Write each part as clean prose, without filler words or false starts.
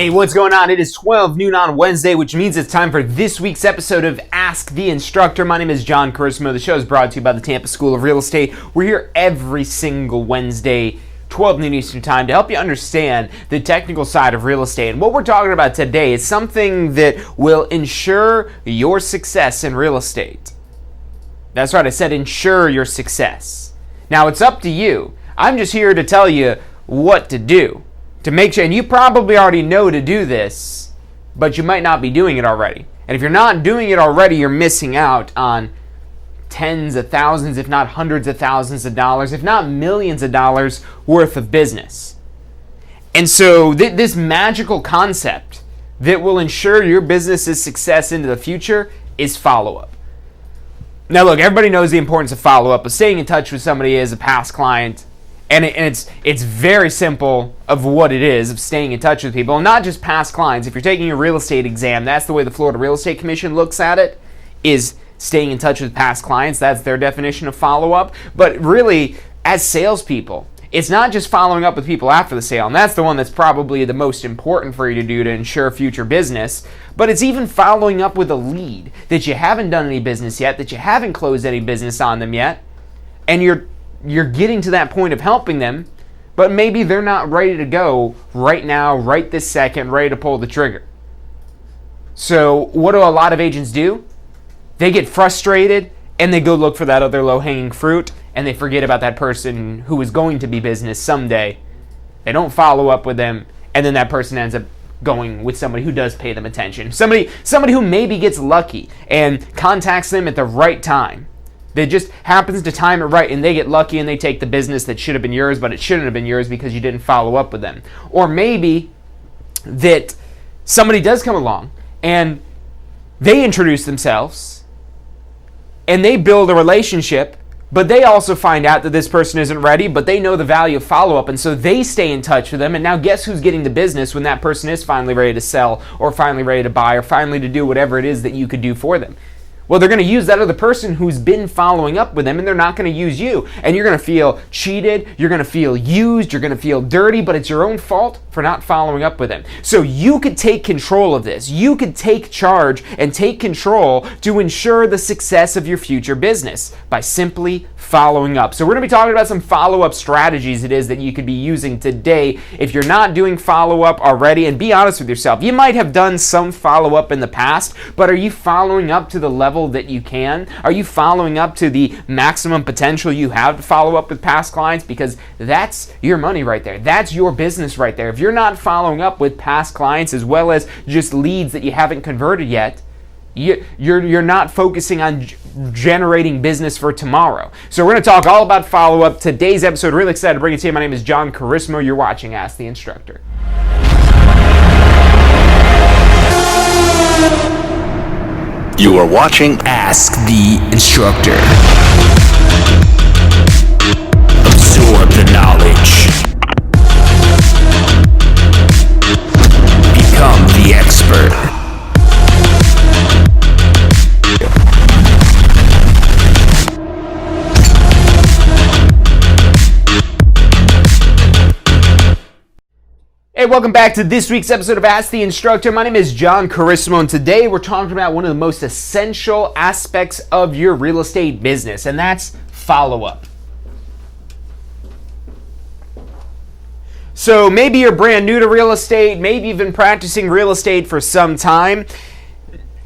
Hey, what's going on? It is 12 noon on Wednesday, which means it's time for this week's episode of Ask the Instructor. My name is John Carissimo. The show is brought to you by the Tampa School of Real Estate. We're here every single Wednesday, 12 noon Eastern Time, to help you understand the technical side of real estate. And what we're talking about today is something that will ensure your success in real estate. That's right, I said ensure your success. Now, it's up to you. I'm just here to tell you what to do. To make sure, and you probably already know to do this, but you might not be doing it already. And if you're not doing it already, you're missing out on tens of thousands, if not hundreds of thousands of dollars, if not millions of dollars worth of business. And so this magical concept that will ensure your business's success into the future is follow-up. Now look, everybody knows the importance of follow-up, but staying in touch with somebody as a past client, and it's very simple of what it is, of staying in touch with people, and not just past clients. If you're taking a real estate exam, that's the way the Florida Real Estate Commission looks at it, is staying in touch with past clients. That's their definition of follow-up. But really, as salespeople, it's not just following up with people after the sale, and that's the one that's probably the most important for you to do to ensure future business, but it's even following up with a lead that you haven't done any business yet, that you haven't closed any business on them yet, and you're getting to that point of helping them, but maybe they're not ready to go right now, right this second, ready to pull the trigger. So what do a lot of agents do? They get frustrated and they go look for that other low-hanging fruit, and they forget about that person who is going to be business someday. They don't follow up with them, and then that person ends up going with somebody who does pay them attention. Somebody who maybe gets lucky and contacts them at the right time. That just happens to time it right, and they get lucky and they take the business that should have been yours, but it shouldn't have been yours because you didn't follow up with them. Or maybe that somebody does come along and they introduce themselves and they build a relationship, but they also find out that this person isn't ready, but they know the value of follow-up, and so they stay in touch with them, and now guess who's getting the business when that person is finally ready to sell, or finally ready to buy, or finally to do whatever it is that you could do for them? Well, they're going to use that other person who's been following up with them, and they're not going to use you. And you're going to feel cheated, you're going to feel used, you're going to feel dirty, but it's your own fault for not following up with them. So you could take control of this. You could take charge and take control to ensure the success of your future business by simply following up. So we're going to be talking about some follow-up strategies it is that you could be using today if you're not doing follow-up already. And be honest with yourself. You might have done some follow-up in the past, but are you following up to the level that you can? Are you following up to the maximum potential you have to follow up with past clients? Because that's your money right there. That's your business right there. If you're not following up with past clients as well as just leads that you haven't converted yet, you're not focusing on generating business for tomorrow. So we're going to talk all about follow-up. Today's episode, really excited to bring it to you. My name is John Carissimo. You're watching Ask the Instructor. You are watching Ask the Instructor. Absorb the knowledge. Become the expert. Hey, welcome back to this week's episode of Ask the Instructor. My name is John Carissimo, and today we're talking about one of the most essential aspects of your real estate business, and that's follow-up. So maybe you're brand new to real estate, maybe you've been practicing real estate for some time.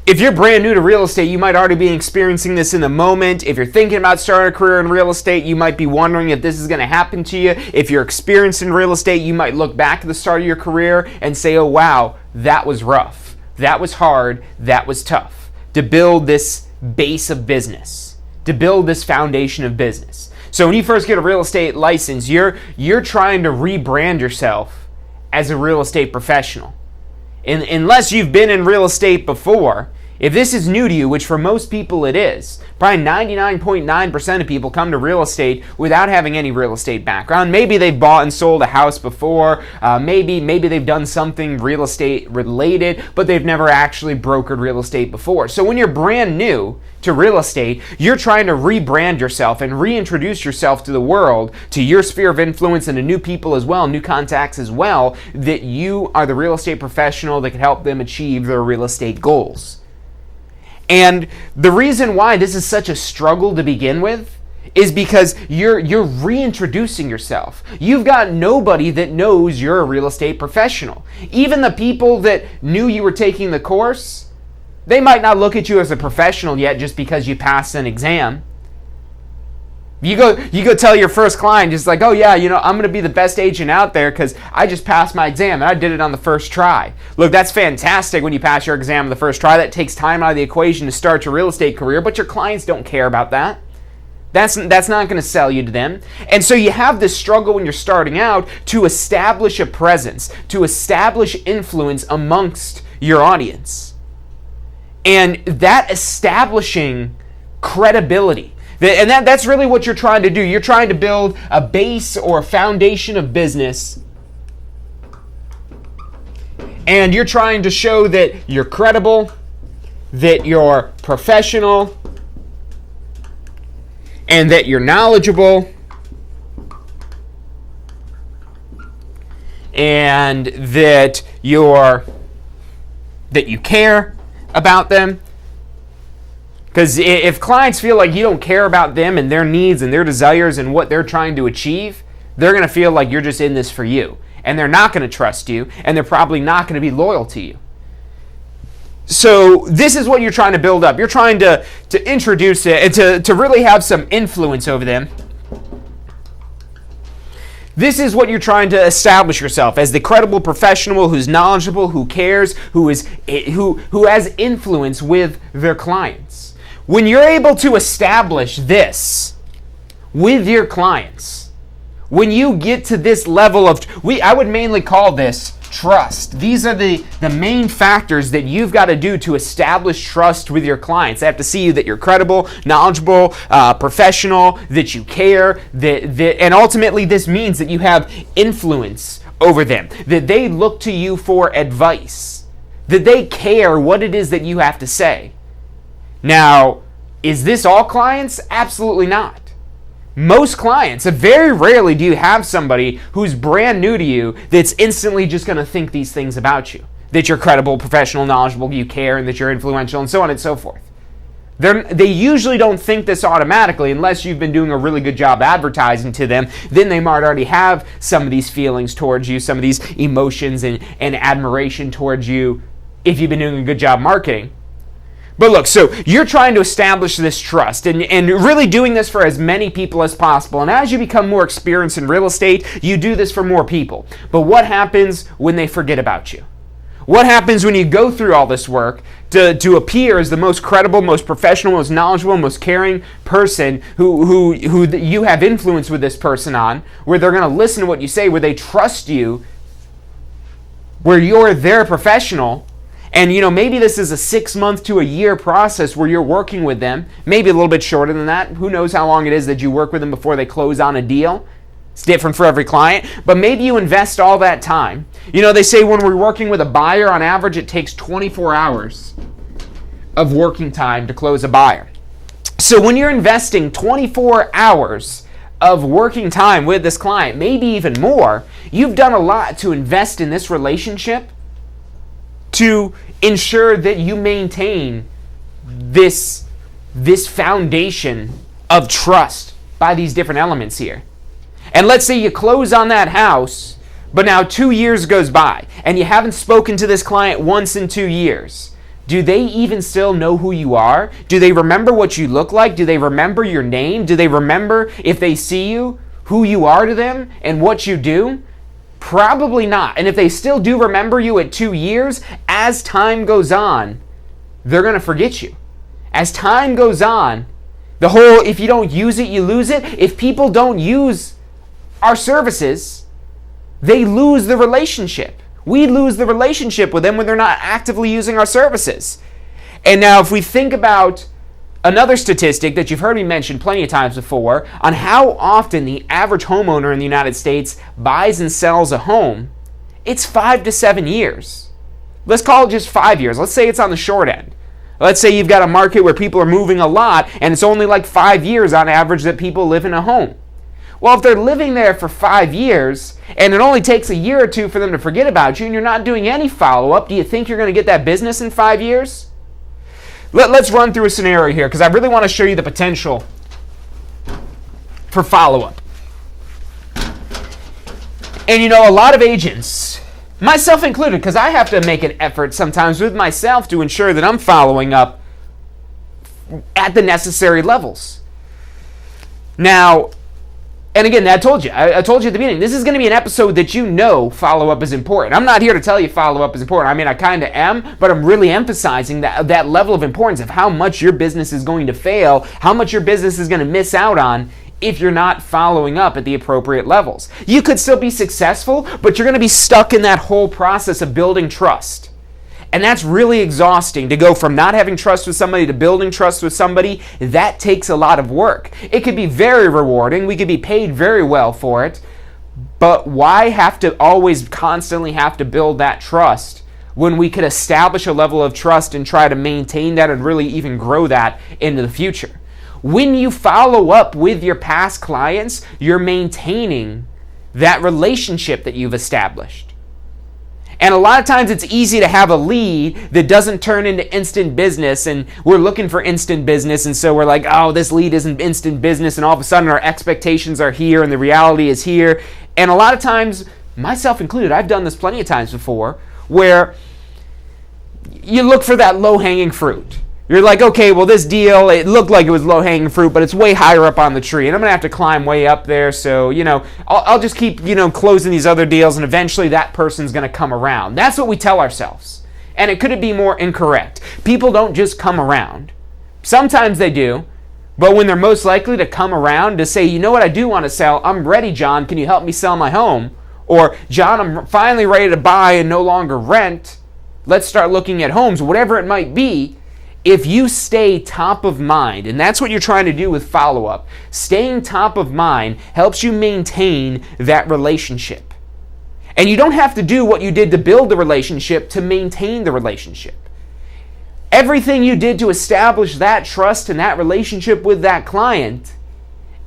If you're brand new to real estate, you might already be experiencing this in the moment. If you're thinking about starting a career in real estate, you might be wondering if this is going to happen to you. If you're experienced in real estate, you might look back at the start of your career and say, oh wow, that was rough. That was hard. That was tough. To build this base of business, to build this foundation of business. So when you first get a real estate license, you're trying to rebrand yourself as a real estate professional. Unless you've been in real estate before, If this is new to you, which for most people it is, probably 99.9% of people come to real estate without having any real estate background. Maybe they've bought and sold a house before, maybe they've done something real estate related, but they've never actually brokered real estate before. So when you're brand new to real estate, you're trying to rebrand yourself and reintroduce yourself to the world, to your sphere of influence, and to new people as well, new contacts as well, that you are the real estate professional that can help them achieve their real estate goals. And the reason why this is such a struggle to begin with is because you're reintroducing yourself. You've got nobody that knows you're a real estate professional. Even the people that knew you were taking the course, they might not look at you as a professional yet just because you passed an exam. You go tell your first client, just like, oh yeah, I'm going to be the best agent out there because I just passed my exam and I did it on the first try. Look, that's fantastic when you pass your exam on the first try. That takes time out of the equation to start your real estate career, but your clients don't care about that. That's not going to sell you to them. And so you have this struggle when you're starting out to establish a presence, to establish influence amongst your audience. And that establishing credibility, and that's really what you're trying to do. You're trying to build a base or a foundation of business, and you're trying to show that you're credible, that you're professional, and that you're knowledgeable, and that you care about them. Because if clients feel like you don't care about them and their needs and their desires and what they're trying to achieve, they're going to feel like you're just in this for you. And they're not going to trust you, and they're probably not going to be loyal to you. So this is what you're trying to build up. You're trying to introduce it and to really have some influence over them. This is what you're trying to establish yourself as the credible professional who's knowledgeable, who cares, who has influence with their clients. When you're able to establish this with your clients, when you get to this level of, I would mainly call this trust. These are the main factors that you've got to do to establish trust with your clients. They have to see you that you're credible, knowledgeable, professional, that you care, and ultimately this means that you have influence over them, that they look to you for advice, that they care what it is that you have to say. Now, is this all clients? Absolutely not. Most clients, very rarely do you have somebody who's brand new to you that's instantly just going to think these things about you. That you're credible, professional, knowledgeable, you care, and that you're influential, and so on and so forth. They usually don't think this automatically unless you've been doing a really good job advertising to them. Then they might already have some of these feelings towards you, some of these emotions and admiration towards you if you've been doing a good job marketing. But look, so you're trying to establish this trust and really doing this for as many people as possible. And as you become more experienced in real estate, you do this for more people. But what happens when they forget about you? What happens when you go through all this work to appear as the most credible, most professional, most knowledgeable, most caring person who you have influence with this person on, where they're going to listen to what you say, where they trust you, where you're their professional? And maybe this is a 6 month to a year process where you're working with them, maybe a little bit shorter than that. Who knows how long it is that you work with them before they close on a deal? It's different for every client, but maybe you invest all that time. They say when we're working with a buyer, on average, it takes 24 hours of working time to close a buyer. So when you're investing 24 hours of working time with this client, maybe even more, you've done a lot to invest in this relationship to ensure that you maintain this foundation of trust by these different elements here. And let's say you close on that house, but now 2 years goes by and you haven't spoken to this client once in 2 years. Do they even still know who you are? Do they remember what you look like? Do they remember your name? Do they remember, if they see you, who you are to them and what you do? Probably not. And if they still do remember you at 2 years, as time goes on, they're going to forget you. As time goes on, the whole, if you don't use it, you lose it. If people don't use our services, they lose the relationship. We lose the relationship with them when they're not actively using our services. And now if we think about another statistic that you've heard me mention plenty of times before on how often the average homeowner in the United States buys and sells a home, it's 5 to 7 years. Let's call it just 5 years. Let's say it's on the short end. Let's say you've got a market where people are moving a lot and it's only like 5 years on average that people live in a home. Well, if they're living there for 5 years and it only takes a year or two for them to forget about you and you're not doing any follow-up, do you think you're going to get that business in 5 years? Let's run through a scenario here because I really want to show you the potential for follow-up. And you know, a lot of agents, myself included, because I have to make an effort sometimes with myself to ensure that I'm following up at the necessary levels. Now, and again, I told you at the beginning, this is going to be an episode that you know follow-up is important. I'm not here to tell you follow-up is important. I mean, I kind of am, but I'm really emphasizing that level of importance of how much your business is going to fail, how much your business is going to miss out on if you're not following up at the appropriate levels. You could still be successful, but you're going to be stuck in that whole process of building trust. And that's really exhausting to go from not having trust with somebody to building trust with somebody. That takes a lot of work. It could be very rewarding. We could be paid very well for it. But why have to always constantly have to build that trust when we could establish a level of trust and try to maintain that and really even grow that into the future? When you follow up with your past clients, you're maintaining that relationship that you've established. And a lot of times it's easy to have a lead that doesn't turn into instant business, and we're looking for instant business, and so we're like, oh, this lead isn't instant business, and all of a sudden our expectations are here and the reality is here. And a lot of times, myself included, I've done this plenty of times before, where you look for that low-hanging fruit. You're like, okay, well, this deal, it looked like it was low-hanging fruit, but it's way higher up on the tree, and I'm going to have to climb way up there, so, I'll just keep, closing these other deals, and eventually that person's going to come around. That's what we tell ourselves. And it couldn't be more incorrect. People don't just come around. Sometimes they do, but when they're most likely to come around to say, you know what, I do want to sell, I'm ready, John, can you help me sell my home? Or, John, I'm finally ready to buy and no longer rent. Let's start looking at homes, whatever it might be. If you stay top of mind, and that's what you're trying to do with follow-up, staying top of mind helps you maintain that relationship. And you don't have to do what you did to build the relationship to maintain the relationship. Everything you did to establish that trust and that relationship with that client,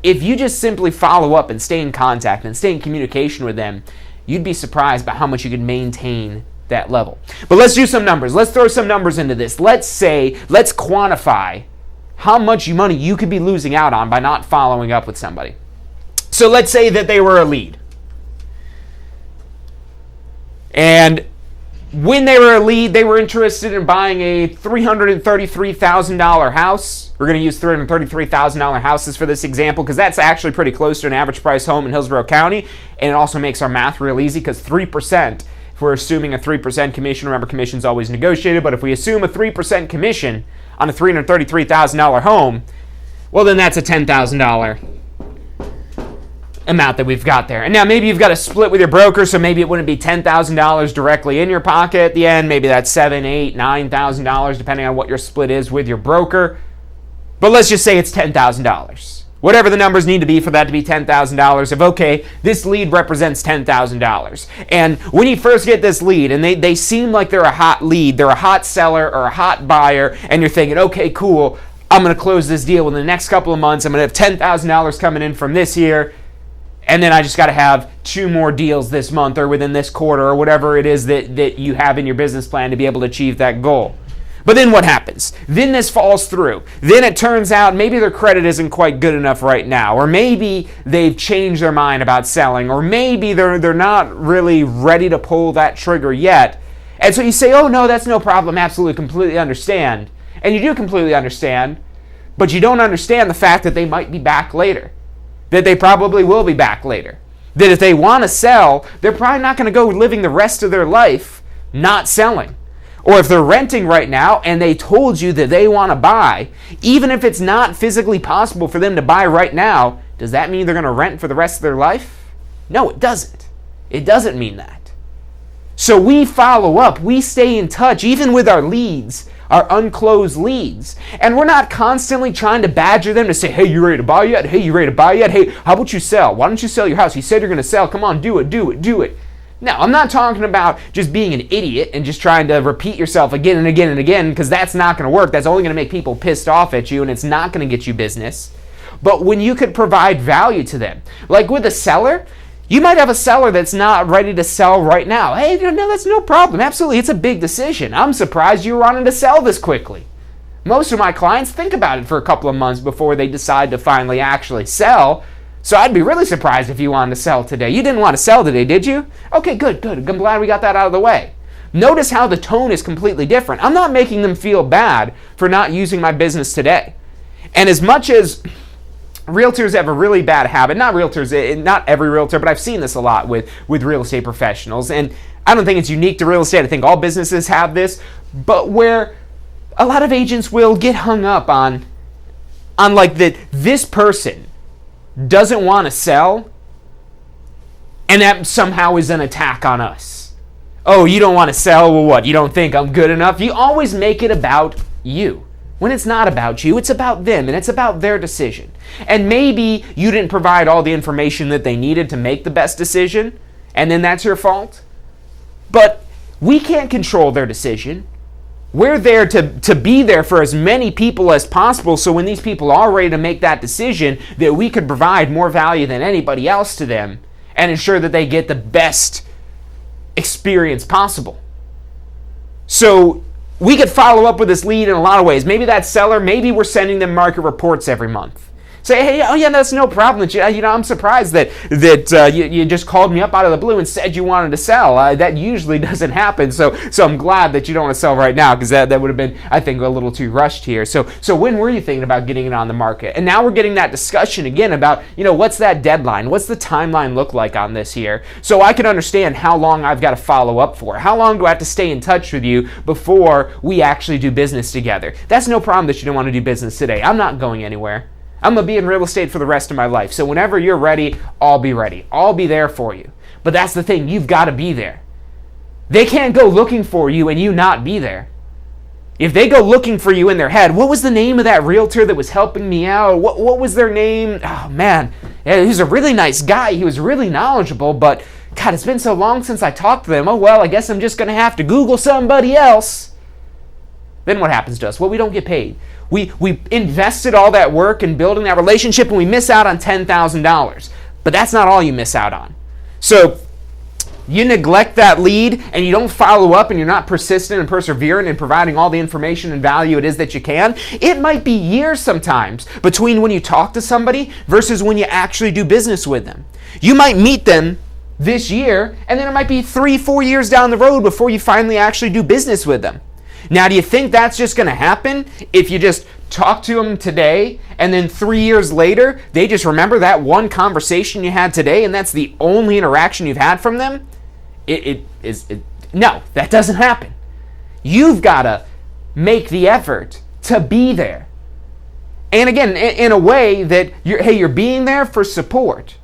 if you just simply follow up and stay in contact and stay in communication with them, you'd be surprised by how much you could maintain that level. But let's do some numbers. Let's throw some numbers into this. Let's quantify how much money you could be losing out on by not following up with somebody. So let's say that they were a lead. And when they were a lead, they were interested in buying a $333,000 house. We're going to use $333,000 houses for this example because that's actually pretty close to an average price home in Hillsborough County. And it also makes our math real easy because 3%, if we're assuming a 3% commission, remember commission's always negotiated, but if we assume a 3% commission on a $333,000 home, well then that's a $10,000 amount that we've got there. And now maybe you've got a split with your broker, so maybe it wouldn't be $10,000 directly in your pocket at the end. Maybe that's $7,000, $8,000, $9,000 depending on what your split is with your broker. But let's just say it's $10,000. Whatever the numbers need to be for that to be $10,000 of, okay, this lead represents $10,000. And when you first get this lead and they seem like they're a hot lead, they're a hot seller or a hot buyer, and you're thinking, okay, cool, I'm going to close this deal within the next couple of months. I'm going to have $10,000 coming in from this year, and then I just got to have 2 more deals this month or within this quarter or whatever it is that you have in your business plan to be able to achieve that goal. But then what happens? Then this falls through. Then it turns out maybe their credit isn't quite good enough right now, or maybe they've changed their mind about selling, or maybe they're not really ready to pull that trigger yet. And so you say, oh no, that's no problem, absolutely, completely understand. And you do completely understand, but you don't understand the fact that they might be back later, that they probably will be back later, that if they want to sell, they're probably not going to go living the rest of their life not selling. Or if they're renting right now and they told you that they want to buy, even if it's not physically possible for them to buy right now, does that mean they're going to rent for the rest of their life? No, it doesn't. It doesn't mean that. So we follow up, we stay in touch, even with our leads, our unclosed leads. And we're not constantly trying to badger them to say, hey, you ready to buy yet? Hey, you ready to buy yet? Hey, how about you sell? Why don't you sell your house? You said you're going to sell. Come on, do it, do it, do it. Now, I'm not talking about just being an idiot and just trying to repeat yourself again and again and again, because that's not going to work. That's only going to make people pissed off at you, and it's not going to get you business. But when you could provide value to them, like with a seller, you might have a seller that's not ready to sell right now. Hey, no, that's no problem. Absolutely, it's a big decision. I'm surprised you're wanting to sell this quickly. Most of my clients think about it for a couple of months before they decide to finally actually sell. So I'd be really surprised if you wanted to sell today. You didn't want to sell today, did you? Okay, good. I'm glad we got that out of the way. Notice how the tone is completely different. I'm not making them feel bad for not using my business today. And as much as realtors have a really bad habit, not every realtor, but I've seen this a lot with real estate professionals. And I don't think it's unique to real estate. I think all businesses have this. But where a lot of agents will get hung up on like that this person doesn't want to sell, and that somehow is an attack on us. Oh, you don't want to sell? Well, what? You don't think I'm good enough? You always make it about you. When it's not about you, it's about them, and it's about their decision. And maybe you didn't provide all the information that they needed to make the best decision, and then that's your fault. But we can't control their decision. We're there to be there for as many people as possible, so when these people are ready to make that decision, that we could provide more value than anybody else to them and ensure that they get the best experience possible. So we could follow up with this lead in a lot of ways. Maybe that seller, maybe we're sending them market reports every month. Say, hey, oh yeah, that's no problem. I'm surprised that you just called me up out of the blue and said you wanted to sell. That usually doesn't happen. So I'm glad that you don't want to sell right now, because that would have been, I think, a little too rushed here. So when were you thinking about getting it on the market? And now we're getting that discussion again about, what's that deadline? What's the timeline look like on this here? So I can understand how long I've got to follow up for. How long do I have to stay in touch with you before we actually do business together? That's no problem that you don't want to do business today. I'm not going anywhere. I'm going to be in real estate for the rest of my life. So whenever you're ready, I'll be ready. I'll be there for you. But that's the thing. You've got to be there. They can't go looking for you and you not be there. If they go looking for you in their head, what was the name of that realtor that was helping me out? What was their name? Oh, man. Yeah, he was a really nice guy. He was really knowledgeable. But, God, it's been so long since I talked to them. Oh, well, I guess I'm just going to have to Google somebody else. Then what happens to us? Well, we don't get paid. We invested all that work in building that relationship, and we miss out on $10,000. But that's not all you miss out on. So you neglect that lead and you don't follow up and you're not persistent and persevering in providing all the information and value it is that you can. It might be years sometimes between when you talk to somebody versus when you actually do business with them. You might meet them this year, and then it might be 3-4 years down the road before you finally actually do business with them. Now, do you think that's just going to happen if you just talk to them today and then 3 years later they just remember that one conversation you had today and that's the only interaction you've had from them? No, that doesn't happen. You've got to make the effort to be there. And again, in a way that you're being there for support.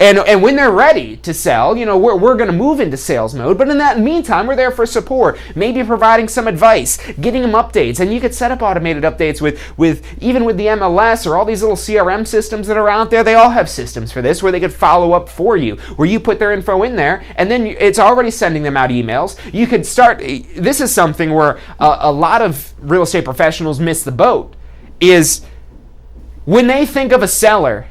And when they're ready to sell, we're going to move into sales mode. But in that meantime, we're there for support, maybe providing some advice, getting them updates. And you could set up automated updates with even with the MLS or all these little CRM systems that are out there. They all have systems for this where they could follow up for you, where you put their info in there, and then it's already sending them out emails. You could start. This is something where a lot of real estate professionals miss the boat, is when they think of a seller,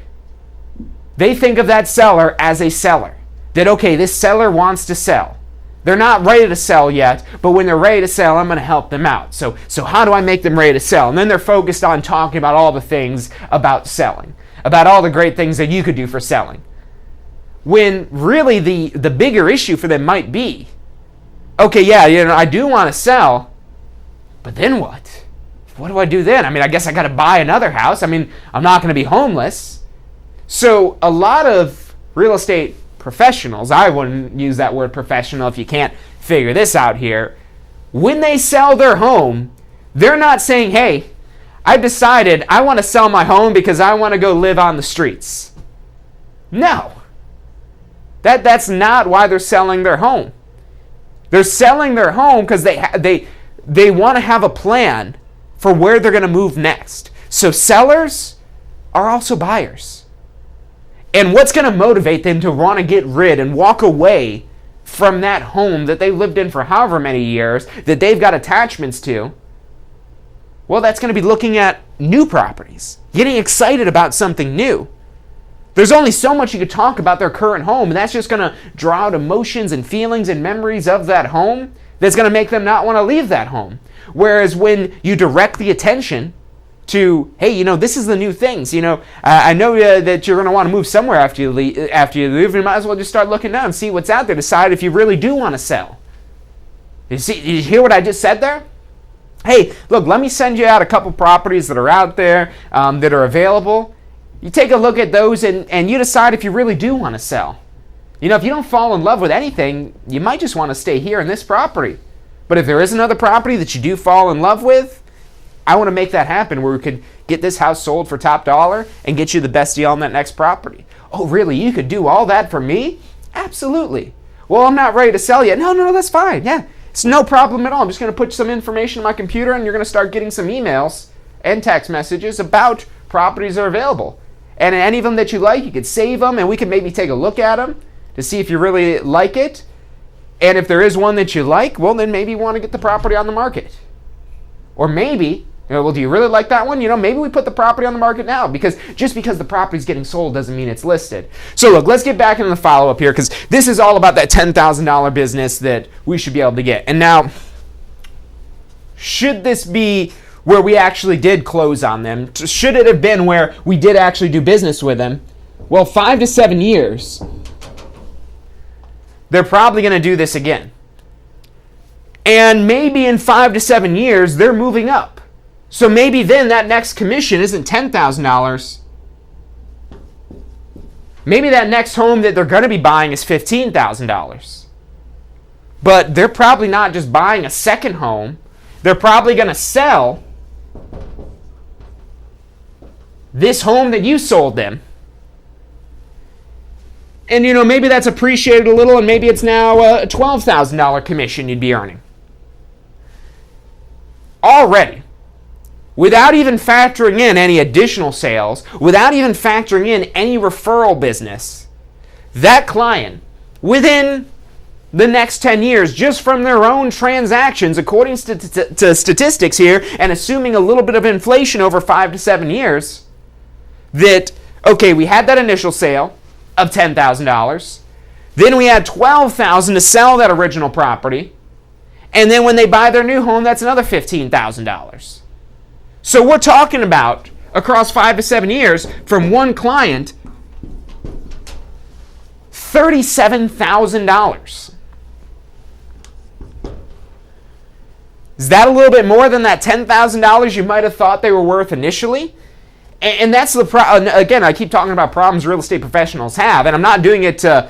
they think of that seller as a seller. That, okay, this seller wants to sell. They're not ready to sell yet, but when they're ready to sell, I'm going to help them out. So how do I make them ready to sell? And then they're focused on talking about all the things about selling, about all the great things that you could do for selling. When really the bigger issue for them might be, okay, yeah, I do want to sell, but then what? What do I do then? I guess I got to buy another house. I'm not going to be homeless. So a lot of real estate professionals, I wouldn't use that word professional if you can't figure this out here, when they sell their home, they're not saying, hey, I've decided I want to sell my home because I want to go live on the streets. No. That's not why they're selling their home. They're selling their home because they want to have a plan for where they're going to move next. So sellers are also buyers. And what's going to motivate them to want to get rid and walk away from that home that they lived in for however many years, that they've got attachments to? Well, that's going to be looking at new properties, getting excited about something new. There's only so much you could talk about their current home, and that's just going to draw out emotions and feelings and memories of that home that's going to make them not want to leave that home. Whereas when you direct the attention to, hey, this is the new things. I know that you're going to want to move somewhere after you leave. You might as well just start looking down and see what's out there. Decide if you really do want to sell. You hear what I just said there? Hey, look, let me send you out a couple properties that are out there that are available. You take a look at those and you decide if you really do want to sell. If you don't fall in love with anything, you might just want to stay here in this property. But if there is another property that you do fall in love with, I want to make that happen where we could get this house sold for top dollar and get you the best deal on that next property. Oh, really? You could do all that for me? Absolutely. Well, I'm not ready to sell yet. No, that's fine. Yeah, it's no problem at all. I'm just going to put some information on my computer and you're going to start getting some emails and text messages about properties that are available. And any of them that you like, you could save them and we can maybe take a look at them to see if you really like it. And if there is one that you like, well, then maybe you want to get the property on the market. Or maybe, well, do you really like that one? Maybe we put the property on the market now, because just because the property's getting sold doesn't mean it's listed. So look, let's get back into the follow-up here, because this is all about that $10,000 business that we should be able to get. And now, should this be where we actually did close on them? Should it have been where we did actually do business with them? Well, 5 to 7 years, they're probably going to do this again. And maybe in 5 to 7 years, they're moving up. So maybe then that next commission isn't $10,000. Maybe that next home that they're going to be buying is $15,000. But they're probably not just buying a second home. They're probably going to sell this home that you sold them. And, maybe that's appreciated a little, and maybe it's now a $12,000 commission you'd be earning. Already, without even factoring in any additional sales, without even factoring in any referral business, that client, within the next 10 years, just from their own transactions, according to statistics here, and assuming a little bit of inflation over 5 to 7 years, that, okay, we had that initial sale of $10,000, then we had $12,000 to sell that original property, and then when they buy their new home, that's another $15,000. So we're talking about, across 5 to 7 years, from one client, $37,000. Is that a little bit more than that $10,000 you might have thought they were worth initially? And that's the problem. Again, I keep talking about problems real estate professionals have, and I'm not doing it to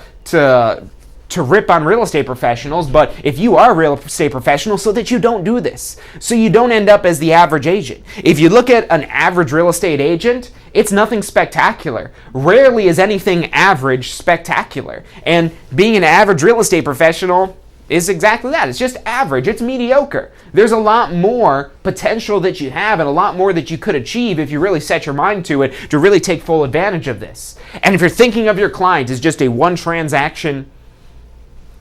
rip on real estate professionals, but if you are a real estate professional, so that you don't do this, so you don't end up as the average agent. If you look at an average real estate agent, it's nothing spectacular. Rarely is anything average spectacular. And being an average real estate professional is exactly that. It's just average. It's mediocre. There's a lot more potential that you have and a lot more that you could achieve if you really set your mind to it to really take full advantage of this. And if you're thinking of your client as just a one transaction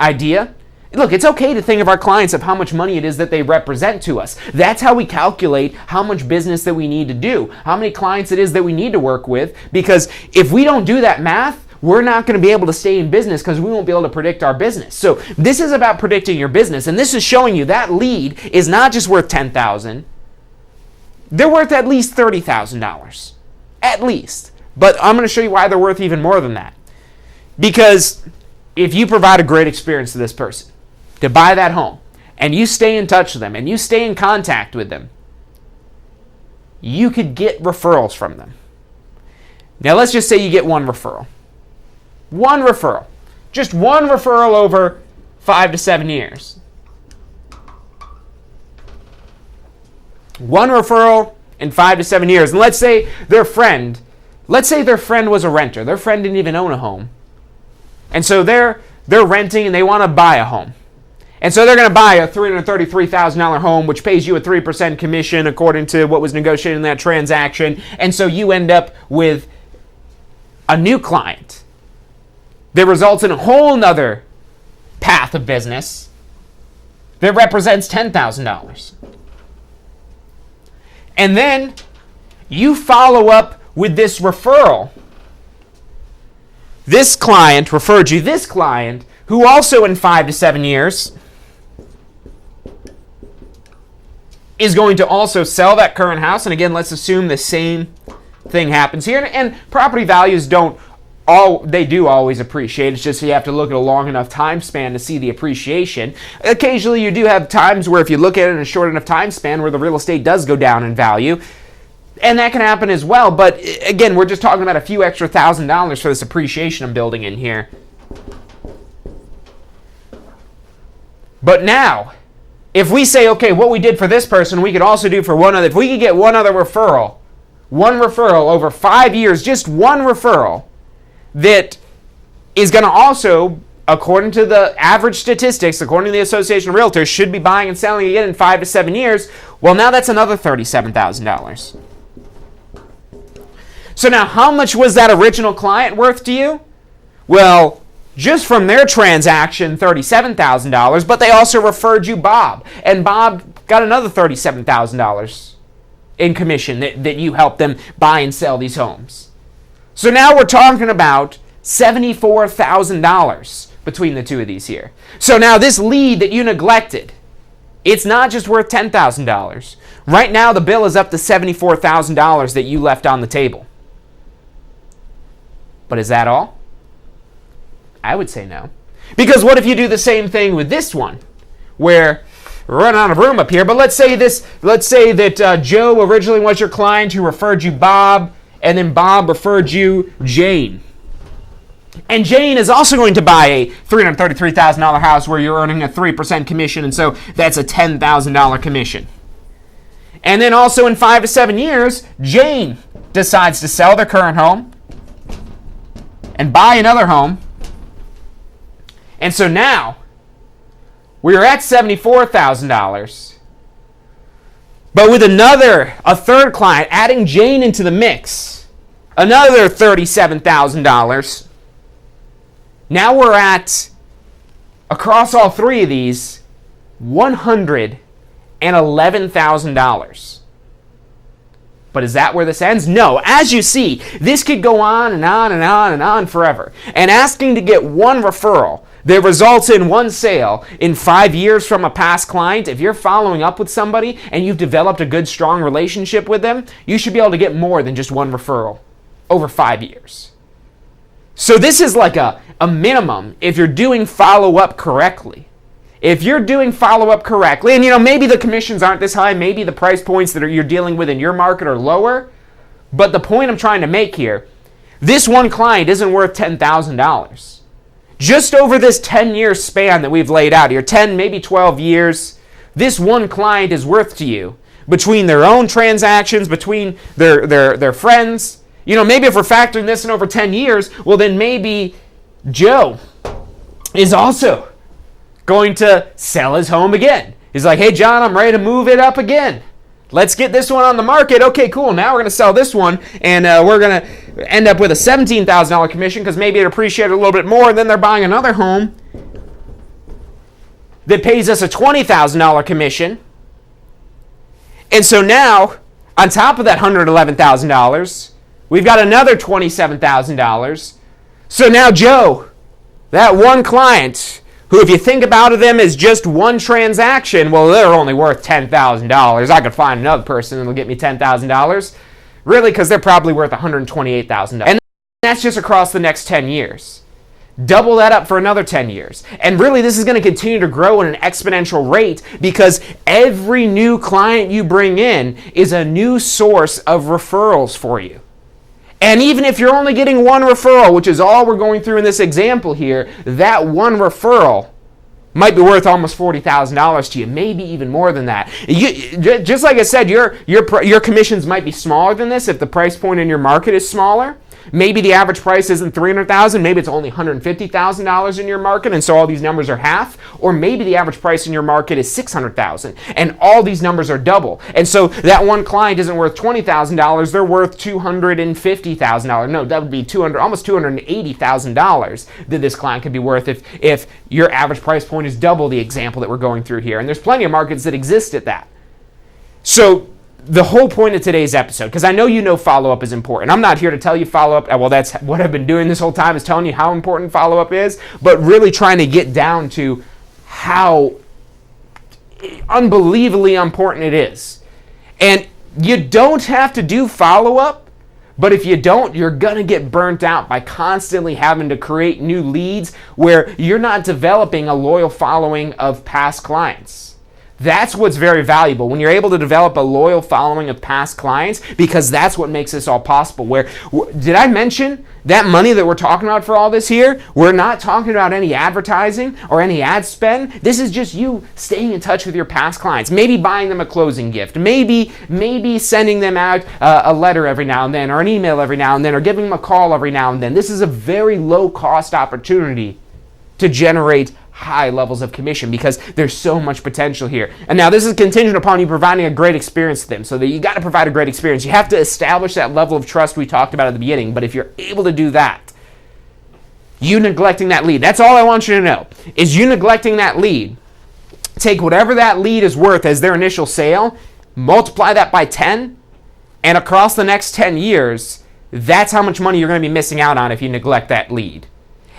idea, look, it's okay to think of our clients of how much money it is that they represent to us. That's how we calculate how much business that we need to do, how many clients it is that we need to work with, because if we don't do that math, we're not going to be able to stay in business because we won't be able to predict our business. So this is about predicting your business, and this is showing you that lead is not just worth $10,000. They're worth at least $30,000. At least. But I'm going to show you why they're worth even more than that. Because if you provide a great experience to this person to buy that home, and you stay in touch with them, and you stay in contact with them, you could get referrals from them. Now let's just say you get one referral. One referral. Just one referral over 5 to 7 years. One referral in 5 to 7 years. And let's say their friend was a renter. Their friend didn't even own a home. And so they're renting and they want to buy a home. And so they're going to buy a $333,000 home, which pays you a 3% commission according to what was negotiated in that transaction. And so you end up with a new client that results in a whole nother path of business that represents $10,000. And then you follow up with this referral. This client referred you this client, who also in 5 to 7 years is going to also sell that current house. And again, let's assume the same thing happens here. And property values do always appreciate. It's just you have to look at a long enough time span to see the appreciation. Occasionally you do have times where if you look at it in a short enough time span where the real estate does go down in value. And that can happen as well. But again, we're just talking about a few extra $1,000 for this appreciation I'm building in here. But now, if we say, okay, what we did for this person, we could also do for one other. If we could get one referral over 5 years, just one referral, that is going to also, according to the average statistics, according to the Association of Realtors, should be buying and selling again in 5 to 7 years, well, now that's another $37,000. So now, how much was that original client worth to you? Well, just from their transaction, $37,000, but they also referred you Bob. And Bob got another $37,000 in commission that you helped them buy and sell these homes. So now we're talking about $74,000 between the two of these here. So now this lead that you neglected, it's not just worth $10,000. Right now the bill is up to $74,000 that you left on the table. But is that all? I would say no. Because what if you do the same thing with this one, where we're running out of room up here, but let's say that Joe originally was your client who referred you Bob, and then Bob referred you Jane. And Jane is also going to buy a $333,000 house where you're earning a 3% commission, and so that's a $10,000 commission. And then also in 5 to 7 years, Jane decides to sell their current home and buy another home. And so now, we're at $74,000. But with a third client, adding Jane into the mix, another $37,000. Now we're at, across all three of these, $111,000. But is that where this ends? No. As you see, this could go on and on and on and on forever. And asking to get one referral that results in one sale in 5 years from a past client, if you're following up with somebody and you've developed a good, strong relationship with them, you should be able to get more than just one referral over 5 years. So this is like a minimum if you're doing follow-up correctly. If you're doing follow-up correctly, and maybe the commissions aren't this high, maybe the price points that you're dealing with in your market are lower, but the point I'm trying to make here, this one client isn't worth $10,000. Just over this 10-year span that we've laid out here, 10, maybe 12 years, this one client is worth to you, between their own transactions, between their friends. Maybe if we're factoring this in over 10 years, well then maybe Joe is also going to sell his home again. He's like, hey John, I'm ready to move it up again. Let's get this one on the market. Okay, cool. Now we're going to sell this one, and we're going to end up with a $17,000 commission because maybe it appreciated a little bit more, and then they're buying another home that pays us a $20,000 commission. And so now, on top of that $111,000, we've got another $27,000. So now Joe, that one client, who if you think about them as just one transaction, well, they're only worth $10,000. I could find another person that'll get me $10,000. Really, because they're probably worth $128,000. And that's just across the next 10 years. Double that up for another 10 years. And really, this is going to continue to grow at an exponential rate because every new client you bring in is a new source of referrals for you. And even if you're only getting one referral, which is all we're going through in this example here, that one referral might be worth almost $40,000 to you, maybe even more than that. Just like I said, your commissions might be smaller than this if the price point in your market is smaller. Maybe the average price isn't $300,000, maybe it's only $150,000 in your market, and so all these numbers are half. Or maybe the average price in your market is $600,000, and all these numbers are double. And so that one client isn't worth $20,000, they're worth $250,000. No, that would be almost $280,000 that this client could be worth if your average price point is double the example that we're going through here. And there's plenty of markets that exist at that. So the whole point of today's episode, because I know you know follow-up is important. I'm not here to tell you follow-up. Well, that's what I've been doing this whole time, is telling you how important follow-up is, but really trying to get down to how unbelievably important it is. And you don't have to do follow-up, but if you don't, you're going to get burnt out by constantly having to create new leads where you're not developing a loyal following of past clients. That's what's very valuable, when you're able to develop a loyal following of past clients, because that's what makes this all possible. Did I mention that money that we're talking about for all this here? We're not talking about any advertising or any ad spend. This is just you staying in touch with your past clients, maybe buying them a closing gift, maybe sending them out a letter every now and then, or an email every now and then, or giving them a call every now and then. This is a very low cost opportunity to generate high levels of commission, because there's so much potential here. And now this is contingent upon you providing a great experience to them, so that you got to provide a great experience. You have to establish that level of trust we talked about at the beginning. But if you're able to do that, you neglecting that lead, that's all I want you to know, is you neglecting that lead. Take whatever that lead is worth as their initial sale, multiply that by 10, and across the next 10 years, that's how much money you're going to be missing out on if you neglect that lead.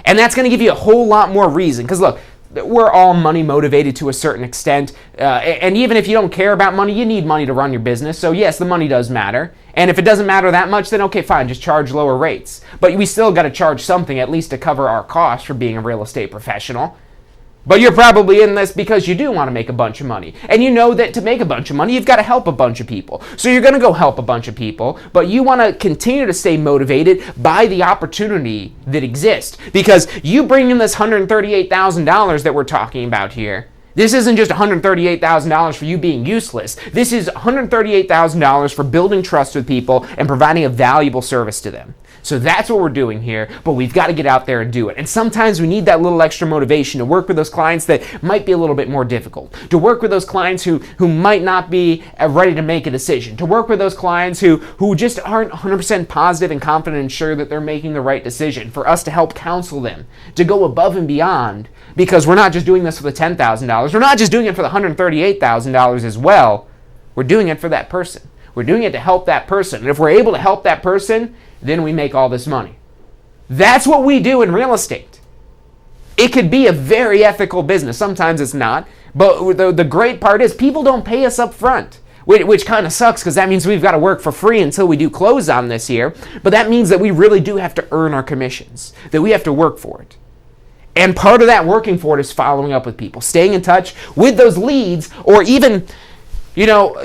And that's going to give you a whole lot more reason, because look, we're all money motivated to a certain extent, and even if you don't care about money, you need money to run your business. So yes, the money does matter, and if it doesn't matter that much, then okay, fine, just charge lower rates. But we still got to charge something, at least to cover our costs for being a real estate professional. But you're probably in this because you do want to make a bunch of money. And you know that to make a bunch of money, you've got to help a bunch of people. So you're going to go help a bunch of people, but you want to continue to stay motivated by the opportunity that exists. Because you bring in this $138,000 that we're talking about here. This isn't just $138,000 for you being useless. This is $138,000 for building trust with people and providing a valuable service to them. So that's what we're doing here, but we've got to get out there and do it. And sometimes we need that little extra motivation to work with those clients that might be a little bit more difficult, to work with those clients who might not be ready to make a decision, to work with those clients who just aren't 100% positive and confident and sure that they're making the right decision, for us to help counsel them, to go above and beyond, because we're not just doing this for the $10,000, we're not just doing it for the $138,000 as well, we're doing it for that person. We're doing it to help that person. And if we're able to help that person, then we make all this money. That's what we do in real estate. It could be a very ethical business. Sometimes it's not. But the great part is people don't pay us up front, which kind of sucks, because that means we've got to work for free until we do close on this here. But that means that we really do have to earn our commissions, that we have to work for it. And part of that working for it is following up with people, staying in touch with those leads, or even...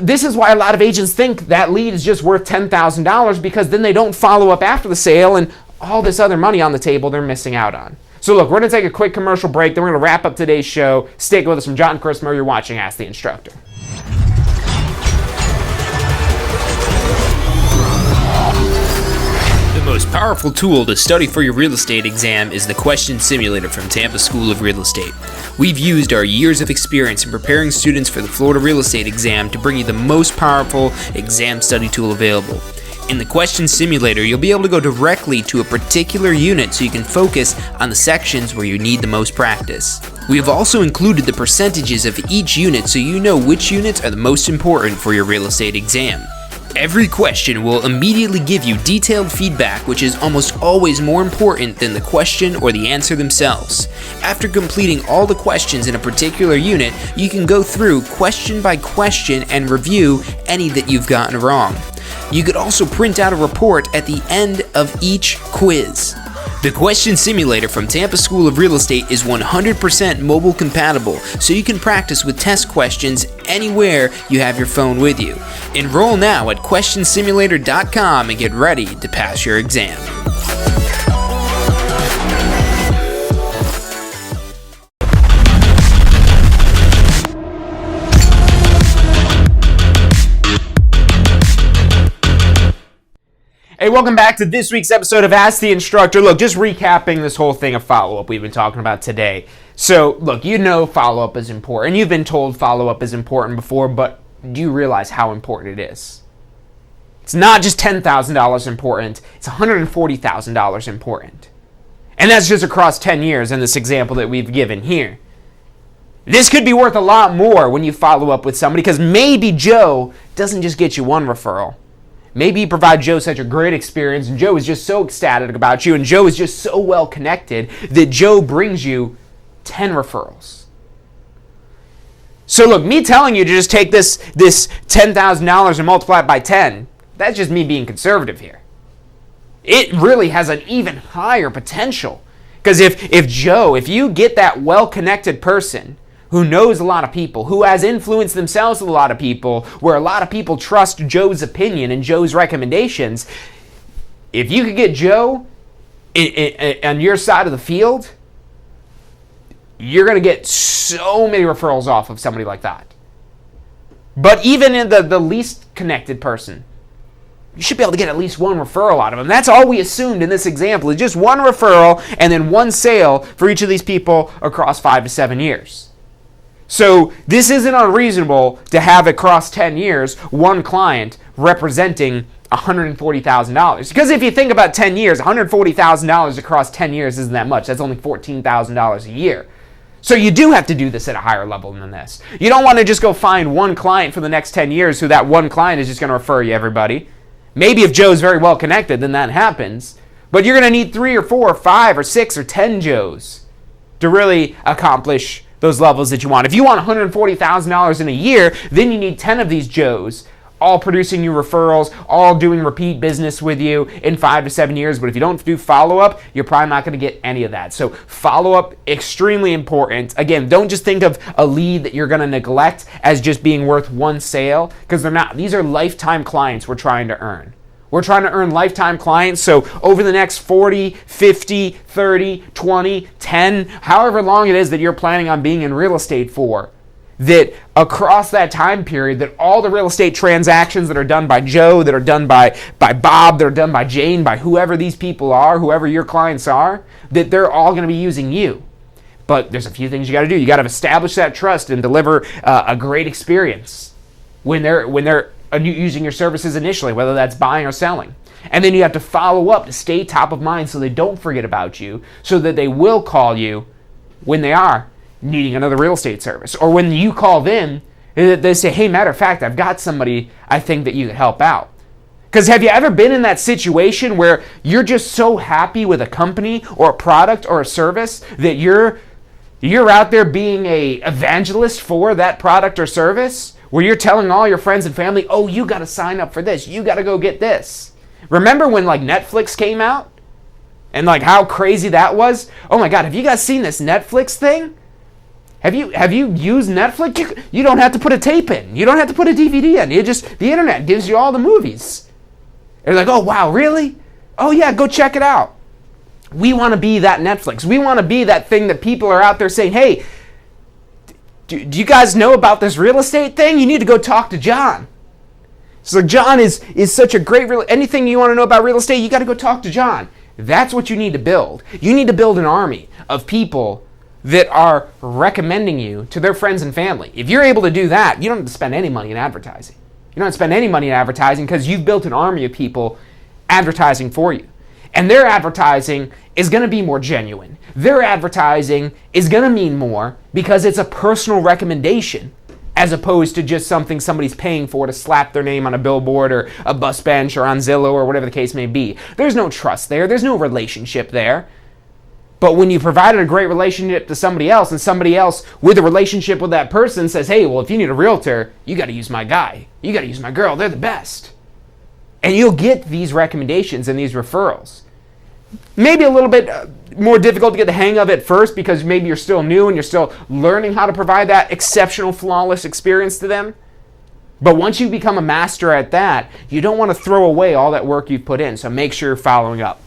this is why a lot of agents think that lead is just worth $10,000, because then they don't follow up after the sale, and all this other money on the table they're missing out on. So look, we're going to take a quick commercial break, then we're going to wrap up today's show. Stick with us. From John Christopher, you're watching Ask the Instructor. The most powerful tool to study for your real estate exam is the Question Simulator from Tampa School of Real Estate. We've used our years of experience in preparing students for the Florida real estate exam to bring you the most powerful exam study tool available. In the Question Simulator, you'll be able to go directly to a particular unit so you can focus on the sections where you need the most practice. We have also included the percentages of each unit so you know which units are the most important for your real estate exam. Every question will immediately give you detailed feedback, which is almost always more important than the question or the answer themselves. After completing all the questions in a particular unit, you can go through question by question and review any that you've gotten wrong. You could also print out a report at the end of each quiz. The Question Simulator from Tampa School of Real Estate is 100% mobile compatible, so you can practice with test questions anywhere you have your phone with you. Enroll now at questionsimulator.com and get ready to pass your exam. Hey, welcome back to this week's episode of Ask the Instructor. Look, just recapping this whole thing of follow-up we've been talking about today. So, look, you know follow-up is important. You've been told follow-up is important before, but do you realize how important it is? It's not just $10,000 important, it's $140,000 important. And that's just across 10 years in this example that we've given here. This could be worth a lot more when you follow up with somebody, because maybe Joe doesn't just get you one referral. Maybe you provide Joe such a great experience, and Joe is just so ecstatic about you, and Joe is just so well connected that Joe brings you 10 referrals. So look, me telling you to just take this $10,000 and multiply it by 10, that's just me being conservative here. It really has an even higher potential. Because if you get that well-connected person who knows a lot of people, who has influenced themselves with a lot of people, where a lot of people trust Joe's opinion and Joe's recommendations, if you could get Joe on your side of the field, you're going to get so many referrals off of somebody like that. But even in the least connected person, you should be able to get at least one referral out of them. That's all we assumed in this example, is just one referral and then one sale for each of these people across 5 to 7 years. So this isn't unreasonable to have across 10 years one client representing $140,000. Because if you think about 10 years, $140,000 across 10 years isn't that much. That's only $14,000 a year. So you do have to do this at a higher level than this. You don't want to just go find one client for the next 10 years who that one client is just going to refer you everybody. Maybe if Joe's very well connected, then that happens. But you're going to need 3 or 4 or 5 or 6 or 10 Joes to really accomplish those levels that you want. If you want $140,000 in a year, then you need 10 of these Joes, all producing you referrals, all doing repeat business with you in 5 to 7 years. But if you don't do follow-up, you're probably not going to get any of that. So follow-up, extremely important. Again, don't just think of a lead that you're going to neglect as just being worth one sale, because they're not. These are lifetime clients we're trying to earn. We're trying to earn lifetime clients, so over the next 40, 50, 30, 20, 10, however long it is that you're planning on being in real estate for, that across that time period, that all the real estate transactions that are done by Joe, that are done by Bob, that are done by Jane, by whoever these people are, whoever your clients are, that they're all going to be using you. But there's a few things you got to do. You got to establish that trust and deliver a great experience when they're using your services initially, whether that's buying or selling. And then you have to follow up to stay top of mind so they don't forget about you, so that they will call you when they are needing another real estate service. Or when you call them, they say, hey, matter of fact, I've got somebody I think that you could help out. Because have you ever been in that situation where you're just so happy with a company or a product or a service that you're out there being a evangelist for that product or service, where you're telling all your friends and family, oh, you got to sign up for this. You got to go get this. Remember when Netflix came out? And how crazy that was? Oh my God, have you guys seen this Netflix thing? Have you used Netflix? You don't have to put a tape in. You don't have to put a DVD in. The internet gives you all the movies. They're like, oh wow, really? Oh yeah, go check it out. We want to be that Netflix. We want to be that thing that people are out there saying, hey, do you guys know about this real estate thing? You need to go talk to John. So John is such a great anything you want to know about real estate, you got to go talk to John. That's what you need to build. You need to build an army of people that are recommending you to their friends and family. If you're able to do that, you don't have to spend any money in advertising. You don't have to spend any money in advertising because you've built an army of people advertising for you. And their advertising is going to be more genuine. Their advertising is going to mean more because it's a personal recommendation, as opposed to just something somebody's paying for to slap their name on a billboard or a bus bench or on Zillow or whatever the case may be. There's no trust there. There's no relationship there. But when you provided a great relationship to somebody else, and somebody else with a relationship with that person says, hey, well, if you need a realtor, you got to use my guy. You got to use my girl. They're the best. And you'll get these recommendations and these referrals. Maybe a little bit more difficult to get the hang of at first because maybe you're still new and you're still learning how to provide that exceptional, flawless experience to them. But once you become a master at that, you don't want to throw away all that work you've put in, so make sure you're following up.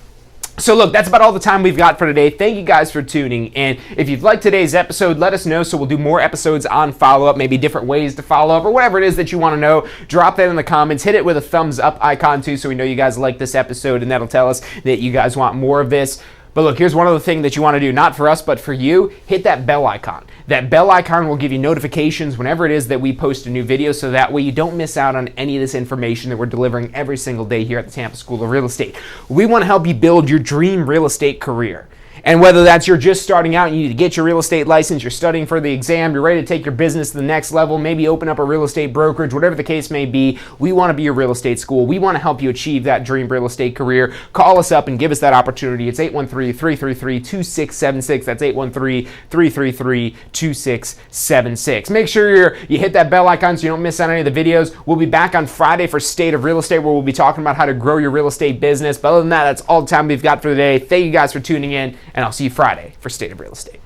So look, that's about all the time we've got for today. Thank you guys for tuning in. If you've liked today's episode, let us know so we'll do more episodes on follow-up, maybe different ways to follow up or whatever it is that you want to know. Drop that in the comments. Hit it with a thumbs up icon too so we know you guys like this episode, and that'll tell us that you guys want more of this. But look, here's one other thing that you want to do, not for us, but for you. Hit that bell icon. That bell icon will give you notifications whenever it is that we post a new video, so that way you don't miss out on any of this information that we're delivering every single day here at the Tampa School of Real Estate. We want to help you build your dream real estate career. And whether that's you're just starting out, you need to get your real estate license, you're studying for the exam, you're ready to take your business to the next level, maybe open up a real estate brokerage, whatever the case may be, we want to be your real estate school. We want to help you achieve that dream real estate career. Call us up and give us that opportunity. It's 813-333-2676. That's 813-333-2676. Make sure you hit that bell icon so you don't miss out on any of the videos. We'll be back on Friday for State of Real Estate, where we'll be talking about how to grow your real estate business. But other than that, that's all the time we've got for today. Thank you guys for tuning in, and I'll see you Friday for State of Real Estate.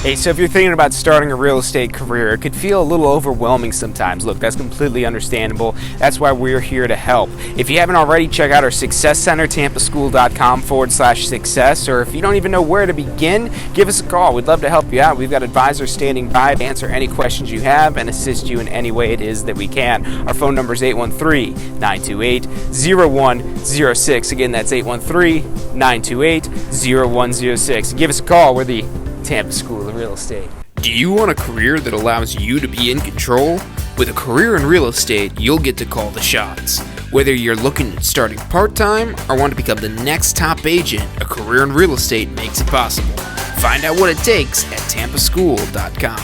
Hey, so if you're thinking about starting a real estate career, it could feel a little overwhelming sometimes. Look, that's completely understandable. That's why we're here to help. If you haven't already, check out our Success Center, tampaschool.com/success, or if you don't even know where to begin, give us a call. We'd love to help you out. We've got advisors standing by to answer any questions you have and assist you in any way it is that we can. Our phone number is 813-928-0106. Again, that's 813-928-0106. Give us a call. We're the Tampa School of Real Estate. Do you want a career that allows you to be in control? With a career in real estate, you'll get to call the shots. Whether you're looking at starting part-time or want to become the next top agent, a career in real estate makes it possible. Find out what it takes at tampaschool.com.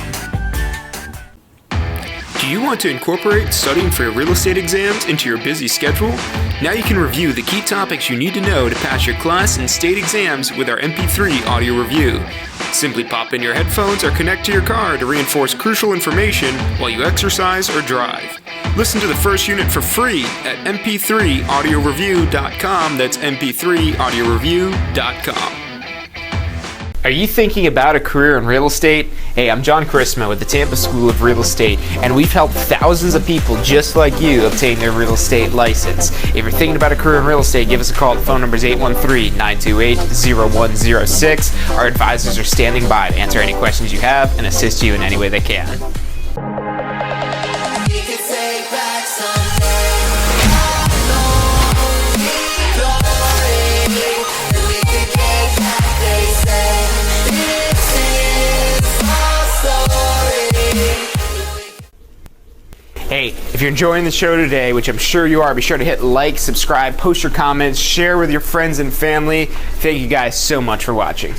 Do you want to incorporate studying for your real estate exams into your busy schedule? Now you can review the key topics you need to know to pass your class and state exams with our MP3 audio review. Simply pop in your headphones or connect to your car to reinforce crucial information while you exercise or drive. Listen to the first unit for free at mp3audioreview.com. That's mp3audioreview.com. Are you thinking about a career in real estate? Hey, I'm John Charisma with the Tampa School of Real Estate, and we've helped thousands of people just like you obtain their real estate license. If you're thinking about a career in real estate, give us a call. The phone number is 813-928-0106. Our advisors are standing by to answer any questions you have and assist you in any way they can. Hey, if you're enjoying the show today, which I'm sure you are, be sure to hit like, subscribe, post your comments, share with your friends and family. Thank you guys so much for watching.